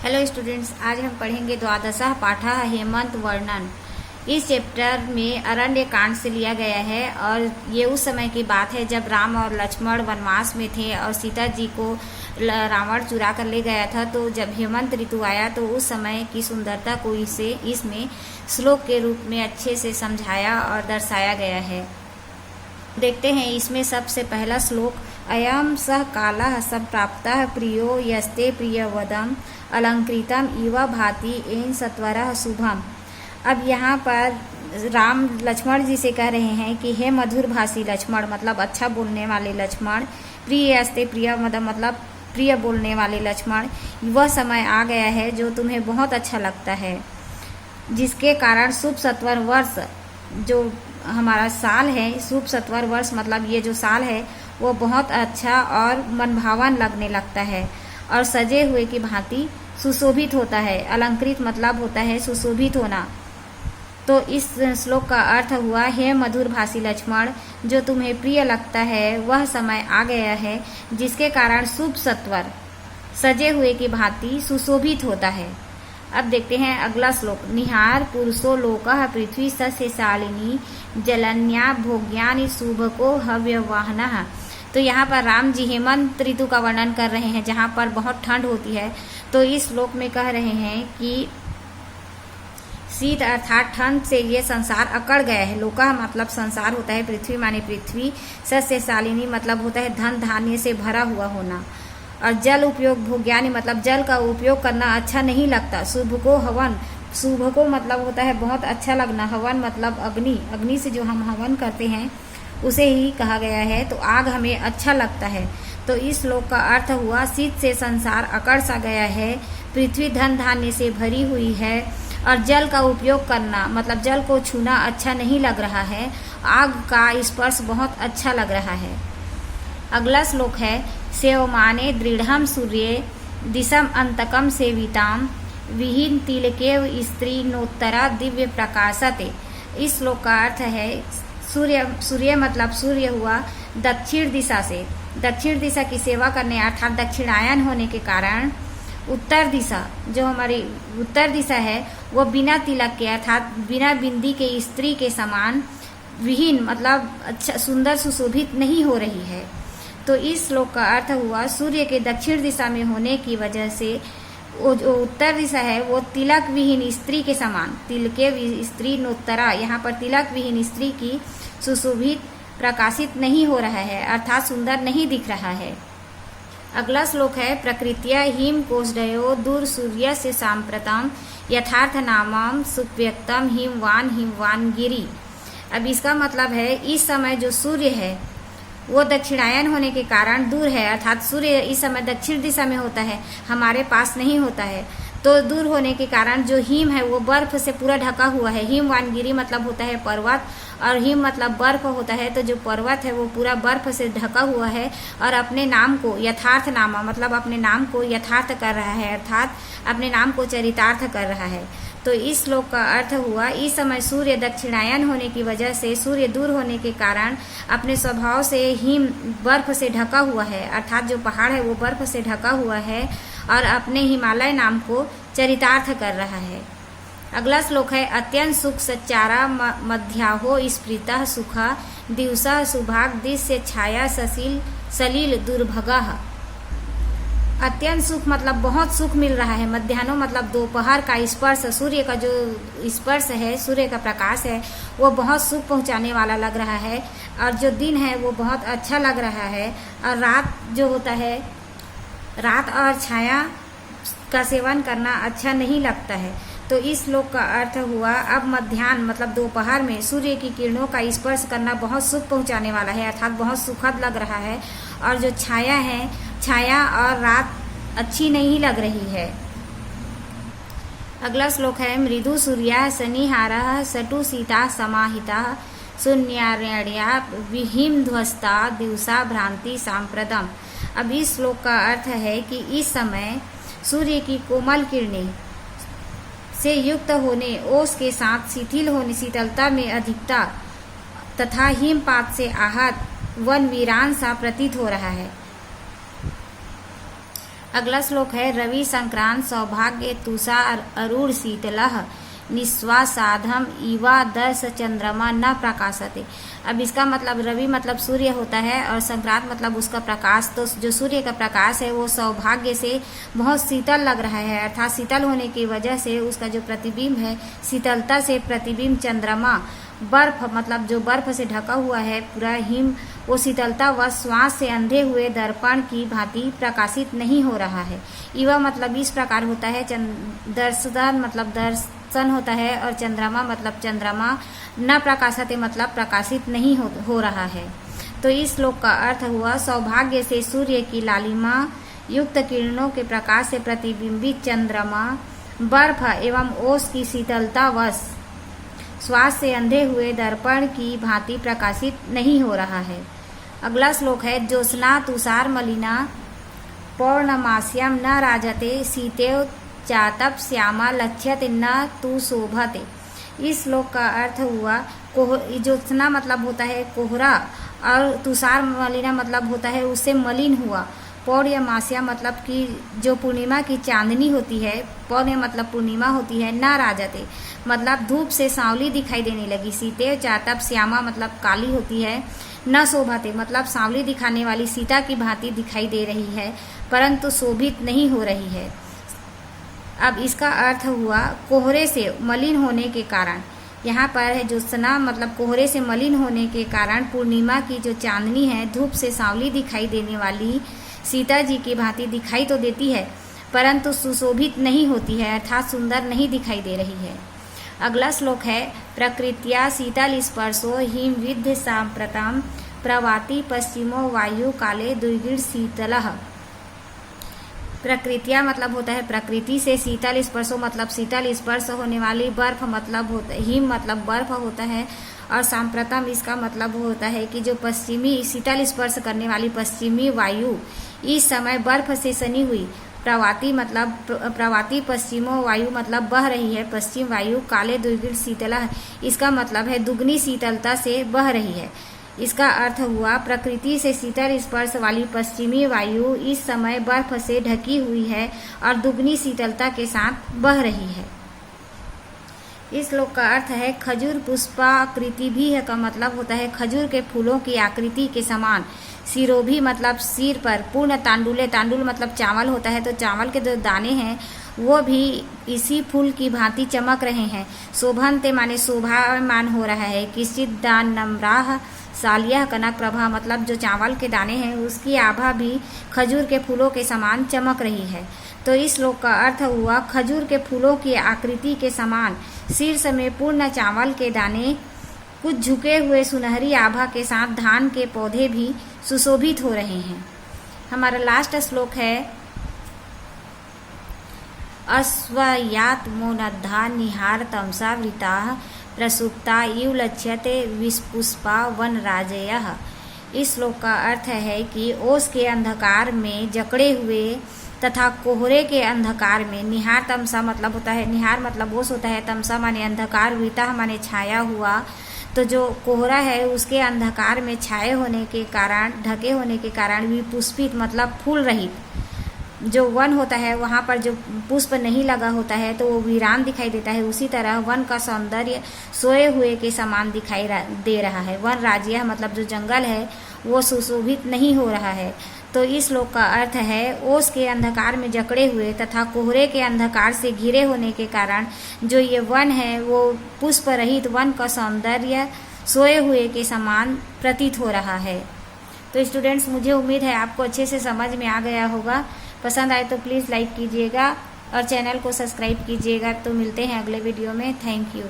Hello students, आज हम पढ़ेंगे द्वादशः पाठः हेमंत वर्णन। इस चैप्टर में अरण्य कांड से लिया गया है और ये उस समय की बात है जब राम और लक्ष्मण वनवास में थे और सीता जी को रावण चुरा कर ले गया था। तो जब हेमंत ऋतु आया तो उस समय की सुंदरता को इसे इसमें श्लोक के रूप में अच्छे से समझाया और दर्शाया गया है। देखते हैं इसमें सबसे पहला श्लोक, अयम सह कालः संप्राप्तः प्रियो यस्ते प्रियवदम अलंकृतम इव भाति एन सत्वरः शुभम। अब यहाँ पर राम लक्ष्मण जी से कह रहे हैं कि हे मधुर भाषी लक्ष्मण, मतलब अच्छा बोलने वाले लक्ष्मण, प्रिय यस्ते प्रियवदम मतलब प्रिय बोलने वाले लक्ष्मण, वह समय आ गया है जो तुम्हें बहुत अच्छा लगता है, जिसके कारण शुभ सत्वर वर्ष, जो हमारा साल है, शुभ सत्वर वर्ष मतलब ये जो साल है वो बहुत अच्छा और मनभावन लगने लगता है और सजे हुए की भांति सुशोभित होता है। अलंकृत मतलब होता है सुशोभित होना। तो इस श्लोक का अर्थ हुआ, हे मधुर भाषी लक्ष्मण, जो तुम्हें प्रिय लगता है वह समय आ गया है जिसके कारण शुभ सत्वर सजे हुए की भांति सुशोभित होता है। अब देखते हैं अगला श्लोक, निहार पुरुषो लोकः पृथ्वी सस्यशालिनी जलन्या भोग्यानि शुभको हव्यवाहनः। तो यहाँ पर राम जी हेमंत ऋतु का वर्णन कर रहे हैं जहाँ पर बहुत ठंड होती है। तो इस श्लोक में कह रहे हैं कि शीत अर्थात ठंड से ये संसार अकड़ गया है। लोका मतलब संसार होता है, पृथ्वी माने पृथ्वी, सस्यशालिनी मतलब होता है धन धान्य से भरा हुआ होना, और जल उपयोग भोग्यानि मतलब जल का उपयोग करना अच्छा नहीं लगता। शुभ को हवन, शुभ को मतलब होता है बहुत अच्छा लगना, हवन मतलब अग्नि, अग्नि से जो हम हवन करते हैं उसे ही कहा गया है। तो आग हमें अच्छा लगता है। तो इस श्लोक का अर्थ हुआ, शीत से संसार अकड़ सा गया है, पृथ्वी धन धान्य से भरी हुई है और जल का उपयोग करना मतलब जल को छूना अच्छा नहीं लग रहा है, आग का स्पर्श बहुत अच्छा लग रहा है। अगला श्लोक है, सेवमाने दृढ़म सूर्ये दिशम अंतकम सेविताम विहीन तिलकेव स्त्री नोत्तरा दिव्य प्रकाशते। इस श्लोक का अर्थ है, सूर्य मतलब सूर्य हुआ दक्षिण दिशा से, दक्षिण दिशा की सेवा करने अर्थात दक्षिणायन होने के कारण उत्तर दिशा, जो हमारी उत्तर दिशा है वो बिना तिलक के अर्थात बिना बिंदी के स्त्री के समान विहीन मतलब अच्छा सुंदर सुशोभित नहीं हो रही है। तो इस श्लोक का अर्थ हुआ, सूर्य के दक्षिण दिशा में होने की वजह से वो जो उत्तर दिशा है वो तिलक विहीन स्त्री के समान, तिलके स्त्री नोत्तरा, यहाँ पर तिलक विहीन स्त्री की सुशोभित प्रकाशित नहीं हो रहा है अर्थात सुंदर नहीं दिख रहा है। अगला श्लोक है, प्रकृत्या हिम कोषडयो दूर सूर्य से सांप्रतम यथार्थ नामम सुव्यक्तम हिमवान गिरी। अब इसका मतलब है, इस समय जो सूर्य है वो दक्षिणायन होने के कारण दूर है, अर्थात सूर्य इस समय दक्षिण दिशा में होता है, हमारे पास नहीं होता है। तो दूर होने के कारण जो हिम है वो बर्फ से पूरा ढका हुआ है। हिमवान गिरी मतलब होता है पर्वत और हिम मतलब बर्फ होता है। तो जो पर्वत है वो पूरा बर्फ से ढका हुआ है और अपने नाम को यथार्थ नामा मतलब अपने नाम को यथार्थ कर रहा है अर्थात अपने नाम को चरितार्थ कर रहा है। तो इस श्लोक का अर्थ हुआ, इस समय सूर्य दक्षिणायन होने की वजह से सूर्य दूर होने के कारण अपने स्वभाव से हिम बर्फ से ढका हुआ है अर्थात जो पहाड़ है वो बर्फ से ढका हुआ है और अपने हिमालय नाम को चरितार्थ कर रहा है। अगला श्लोक है, अत्यंत सुख सच्चारा मध्याहो स्फृतः सुखा दिवसा सुभाग दिश्य छाया सलील दुर्भगः। अत्यंत सुख मतलब बहुत सुख मिल रहा है, मध्याह्नो मतलब दोपहर का स्पर्श, सूर्य का जो स्पर्श है, सूर्य का प्रकाश है वो बहुत सुख पहुंचाने वाला लग रहा है और जो दिन है वो बहुत अच्छा लग रहा है और रात जो होता है, रात और छाया का सेवन करना अच्छा नहीं लगता है। तो इस श्लोक का अर्थ हुआ, अब मध्याह्न मतलब दोपहर में सूर्य की किरणों का स्पर्श करना बहुत सुख पहुंचाने वाला है अर्थात बहुत सुखद लग रहा है और जो छाया है, छाया और रात अच्छी नहीं लग रही है। अगला श्लोक है, मृदु सूर्या शनिहारः सटु सीता समाहिता शून्यारण्या विहिम ध्वस्ता दिवसा भ्रांति सांप्रदम। अब इस श्लोक का अर्थ है कि इस समय सूर्य की कोमल किरणें से युक्त होने, ओस के साथ शिथिल होने, शीतलता में अधिकता तथा हिमपात से आहत वन वीरान सा प्रतीत हो रहा है। अगला श्लोक है रवि संक्रांत सौभाग्य तुषार अरूढ़ शीतलः निश्वासाधम इवा दर्श चंद्रमा न प्रकाशते। अब इसका मतलब रवि मतलब सूर्य होता है और संक्रांत मतलब उसका प्रकाश। तो जो सूर्य का प्रकाश है वो सौभाग्य से बहुत शीतल लग रहा है, अर्थात शीतल होने की वजह से उसका जो प्रतिबिंब है शीतलता से प्रतिबिंब चंद्रमा बर्फ मतलब जो बर्फ से ढका हुआ है पूरा हिम वो शीतलता व श्वास से अंधे हुए दर्पण की भांति प्रकाशित नहीं हो रहा है। इवा मतलब इस प्रकार होता है, दर्शन मतलब दर्शन होता है और चंद्रमा मतलब चंद्रमा न प्रकाशते मतलब प्रकाशित नहीं हो रहा है। तो इस श्लोक का अर्थ हुआ सौभाग्य से सूर्य की लालिमा युक्त किरणों के प्रकाश से प्रतिबिंबित चंद्रमा बर्फ एवं ओस की शीतलता वश श्वास से अंधे हुए दर्पण की भांति प्रकाशित नहीं हो रहा है। अगला श्लोक है ज्योत्स्ना तुषार मलिना पौर्णमास्याम न राजते शीतेव चातप श्यामा लक्ष्यते न तु शोभते। इस श्लोक का अर्थ हुआ ज्योत्स्ना मतलब होता है कोहरा और तुषार मलिना मतलब होता है उससे मलिन हुआ। पौर्णमास्या मतलब कि जो पूर्णिमा की चांदनी होती है, पौर्ण्य मतलब पूर्णिमा होती है, ना राजते मतलब धूप से सांवली दिखाई देने लगी। सीते चातप श्यामा मतलब काली होती है, न शोभाते मतलब सांवली दिखाने वाली सीता की भांति दिखाई दे रही है परंतु शोभित नहीं हो रही है। अब इसका अर्थ हुआ कोहरे से मलिन होने के कारण। यहाँ पर है ज्योत्स्ना मतलब कोहरे से मलिन होने के कारण पूर्णिमा की जो चांदनी है धूप से सांवली दिखाई देने वाली सीता जी की भांति दिखाई तो देती है परंतु सुशोभित नहीं होती है, अर्थात सुंदर नहीं दिखाई दे रही है। अगला श्लोक है प्रकृत्या शीतल स्पर्शो हिम विद्ध सांप्रताम प्रवाति पश्चिमो वायु काले दुर्गिर शीतलः। प्रकृतिया मतलब होता है प्रकृति से, शीतल स्पर्शो मतलब शीतल स्पर्श होने वाली, बर्फ मतलब होता हिम मतलब बर्फ होता है और सांप्रतम इसका मतलब होता है कि जो पश्चिमी शीतल स्पर्श करने वाली पश्चिमी वायु इस समय बर्फ से सनी हुई। प्रवाती मतलब प्रवाती पश्चिमो वायु मतलब बह रही है पश्चिम वायु, काले दुर्गिर शीतला इसका मतलब है दुगनी शीतलता से बह रही है। इसका अर्थ हुआ प्रकृति से शीतल स्पर्श वाली पश्चिमी वायु इस समय बर्फ से ढकी हुई है और दुगनी शीतलता के साथ बह रही है। इस श्लोक का अर्थ है खजूर पुष्पाकृति भी है का मतलब होता है खजूर के फूलों की आकृति के समान। सिरोभी मतलब सिर पर, पूर्ण तांडुले तांडुल मतलब चावल होता है तो चावल के जो दाने हैं वो भी इसी फूल की भांति चमक रहे हैं। शोभनते माने शोभामान हो रहा है। किश्चित दान नम्राह सालिया कनक प्रभा मतलब जो चावल के दाने हैं उसकी आभा भी खजूर के फूलों के समान चमक रही है। तो इस श्लोक का अर्थ हुआ खजूर के फूलों की आकृति के समान शीर्ष में पूर्ण चावल के दाने कुछ झुके हुए सुनहरी आभा के साथ धान के पौधे भी सुशोभित हो रहे हैं। हमारा लास्ट श्लोक है अश्वयात्मोनद्धा निहार तमसा वृता प्रसुप्ता इव लक्ष्यते विस्पुष्पा वन राजयः। इस श्लोक का अर्थ है कि ओस के अंधकार में जकड़े हुए तथा कोहरे के अंधकार में, निहार तमसा मतलब होता है निहार मतलब ओस होता है, तमसा माने अंधकार, वृता माने छाया हुआ। तो जो कोहरा है उसके अंधकार में छाए होने के कारण, ढके होने के कारण विपुष्पित मतलब फूल रहित जो वन होता है वहाँ पर जो पुष्प नहीं लगा होता है तो वो वीरान दिखाई देता है। उसी तरह वन का सौंदर्य सोए हुए के समान दिखाई दे रहा है। वन राज्य मतलब जो जंगल है वो सुशोभित नहीं हो रहा है। तो इस श्लोक का अर्थ है ओस के अंधकार में जकड़े हुए तथा कोहरे के अंधकार से घिरे होने के कारण जो ये वन है वो पुष्प रहित वन का सौंदर्य सोए हुए के समान प्रतीत हो रहा है। तो स्टूडेंट्स मुझे उम्मीद है आपको अच्छे से समझ में आ गया होगा। पसंद आए तो प्लीज़ लाइक कीजिएगा और चैनल को सब्सक्राइब कीजिएगा। तो मिलते हैं अगले वीडियो में। Thank you.